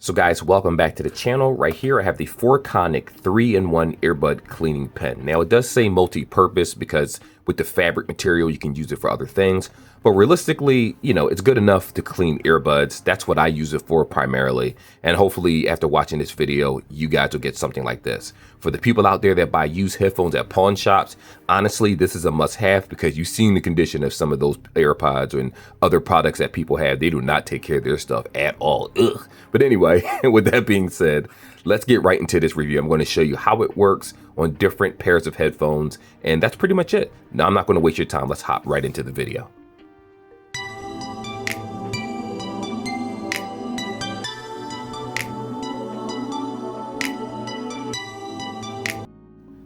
So guys, welcome back to the channel. Right here I have the 4Conic 3-in-1 earbud cleaning pen. Now it does say multi-purpose because with the fabric material you can use it for other things, but realistically, it's good enough to clean earbuds. That's what I use it for primarily, and hopefully after watching this video you guys will get something like this. For the people out there that buy used headphones at pawn shops, honestly this is a must-have because you've seen the condition of some of those AirPods and other products that people have. They do not take care of their stuff at all. Ugh. But anyway, with that being said, let's get right into this review. I'm going to show you how it works on different pairs of headphones, and that's pretty much it. Now, I'm not going to waste your time. Let's hop right into the video.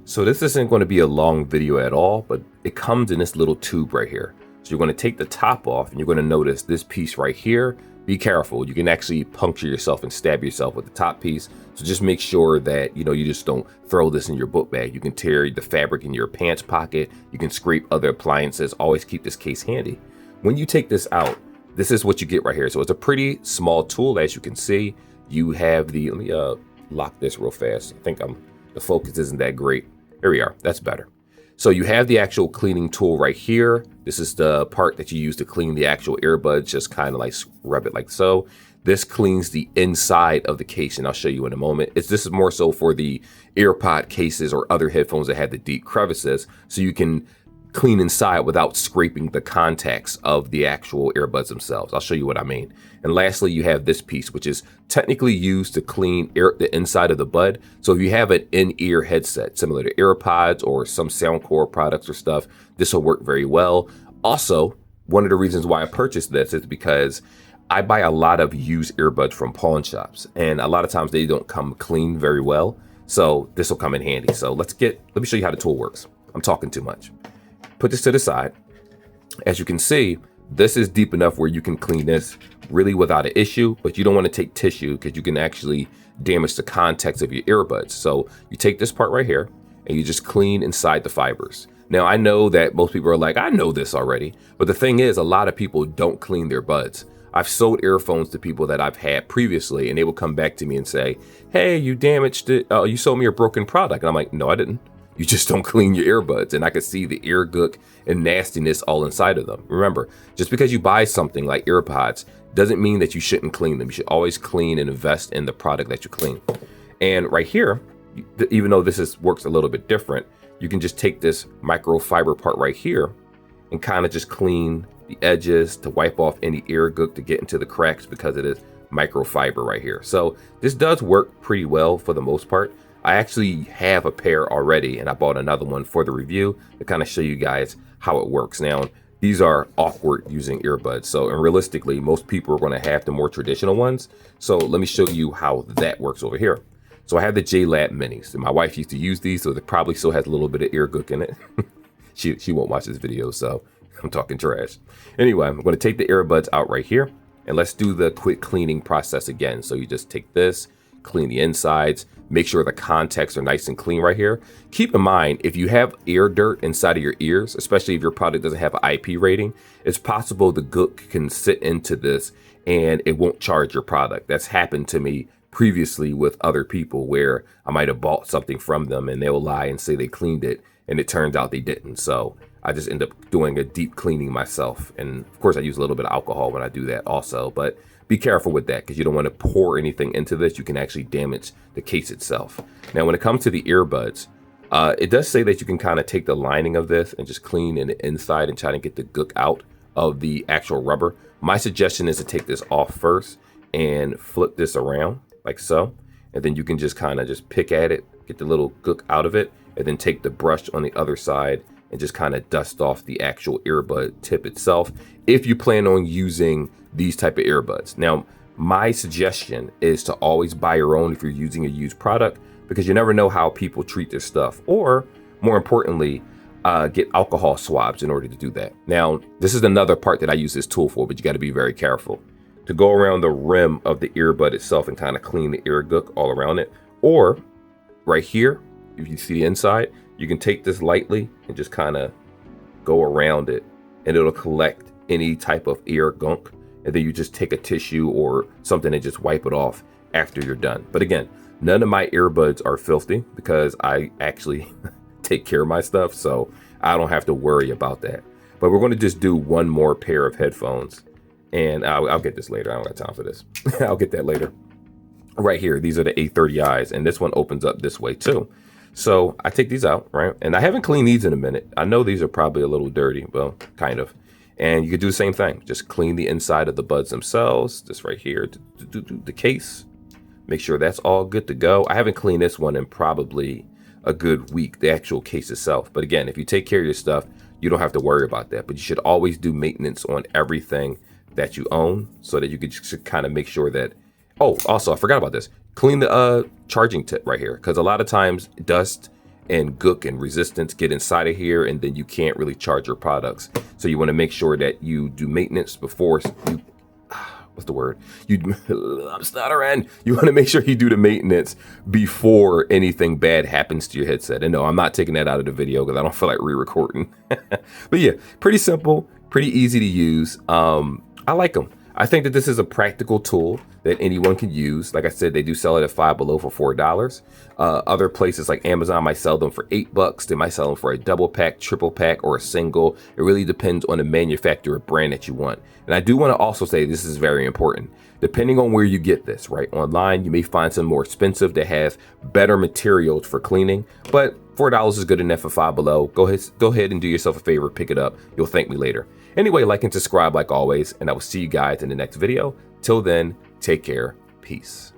So this isn't going to be a long video at all, but it comes in this little tube right here. So you're going to take the top off and you're going to notice this piece right here. Be careful, you can actually puncture yourself and stab yourself with the top piece. So just make sure that you just don't throw this in your book bag. You can tear the fabric in your pants pocket. You can scrape other appliances. Always keep this case handy. When you take this out, this is what you get right here. So it's a pretty small tool, as you can see. You have the, let me lock this real fast. I think the focus isn't that great. Here we are, that's better. So you have the actual cleaning tool right here. This is the part that you use to clean the actual earbuds, just kind of like rub it like so. This cleans the inside of the case, and I'll show you in a moment. This is more so for the AirPod cases or other headphones that have the deep crevices, so you can clean inside without scraping the contacts of the actual earbuds themselves. I'll show you what I mean. And lastly, you have this piece, which is technically used to clean the inside of the bud. So if you have an in-ear headset, similar to AirPods or some Soundcore products or stuff, this will work very well. Also, one of the reasons why I purchased this is because I buy a lot of used earbuds from pawn shops, and a lot of times they don't come clean very well. So this will come in handy. So let me show you how the tool works. I'm talking too much. Put this to the side. As you can see, this is deep enough where you can clean this really without an issue, but you don't want to take tissue because you can actually damage the contacts of your earbuds. So you take this part right here and you just clean inside the fibers. Now, I know that most people are like, I know this already, but the thing is, a lot of people don't clean their buds. I've sold earphones to people that I've had previously, and they will come back to me and say, hey, you damaged it. You sold me a broken product. And I'm like, no, I didn't. You just don't clean your earbuds. And I could see the ear gook and nastiness all inside of them. Remember, just because you buy something like AirPods doesn't mean that you shouldn't clean them. You should always clean and invest in the product that you clean. And right here, even though this works a little bit different, you can just take this microfiber part right here and kind of just clean the edges to wipe off any ear gook to get into the cracks because it is microfiber right here. So this does work pretty well for the most part. I actually have a pair already, and I bought another one for the review to kind of show you guys how it works. Now, these are awkward using earbuds. So, and realistically, most people are going to have the more traditional ones. So let me show you how that works over here. So I have the J-Lab Minis, and my wife used to use these, so it probably still has a little bit of ear gook in it. She won't watch this video, so I'm talking trash. Anyway, I'm going to take the earbuds out right here, and let's do the quick cleaning process again. So you just take this, clean the insides, make sure the contacts are nice and clean right here. Keep in mind, if you have ear dirt inside of your ears, especially if your product doesn't have an IP rating, it's possible the gook can sit into this and it won't charge your product. That's happened to me previously with other people where I might have bought something from them and they'll lie and say they cleaned it and it turns out they didn't. So I just end up doing a deep cleaning myself. And of course I use a little bit of alcohol when I do that also, but be careful with that because you don't want to pour anything into this. You can actually damage the case itself. Now, when it comes to the earbuds, it does say that you can kind of take the lining of this and just clean in the inside and try to get the gook out of the actual rubber. My suggestion is to take this off first and flip this around like so. And then you can just kind of just pick at it, get the little gook out of it, and then take the brush on the other side and just kind of dust off the actual earbud tip itself if you plan on using these type of earbuds. Now, my suggestion is to always buy your own if you're using a used product because you never know how people treat their stuff, or more importantly, get alcohol swabs in order to do that. Now, this is another part that I use this tool for, but you got to be very careful to go around the rim of the earbud itself and kind of clean the ear gook all around it. Or right here, if you see the inside, you can take this lightly and just kind of go around it and it'll collect any type of ear gunk. And then you just take a tissue or something and just wipe it off after you're done. But again, none of my earbuds are filthy because I actually take care of my stuff, so I don't have to worry about that. But we're going to just do one more pair of headphones, and I'll get this later. I don't got time for this. I'll get that later. Right here, these are the A30Is, and this one opens up this way too. So I take these out, right? And I haven't cleaned these in a minute. I know these are probably a little dirty, well, kind of. And you could do the same thing. Just clean the inside of the buds themselves, just right here, the case. Make sure that's all good to go. I haven't cleaned this one in probably a good week, the actual case itself. But again, if you take care of your stuff, you don't have to worry about that. But you should always do maintenance on everything that you own so that you could just kind of make sure that, oh, also, I forgot about this. Clean the charging tip right here, because a lot of times dust and gook and resistance get inside of here, and then you can't really charge your products. So you want to make sure that you do maintenance before you, what's the word? I'm stuttering. You want to make sure you do the maintenance before anything bad happens to your headset. And no, I'm not taking that out of the video because I don't feel like re-recording. But yeah, pretty simple, pretty easy to use. I like them. I think that this is a practical tool that anyone can use. Like I said, they do sell it at Five Below for $4. Other places like Amazon might sell them for $8. They might sell them for a double pack, triple pack, or a single. It really depends on the manufacturer brand that you want. And I do want to also say this is very important. Depending on where you get this, right? Online, you may find some more expensive that have better materials for cleaning, but $4 is good enough for Five Below. Go ahead and do yourself a favor, pick it up. You'll thank me later. Anyway, like and subscribe like always, and I will see you guys in the next video. Till then, take care. Peace.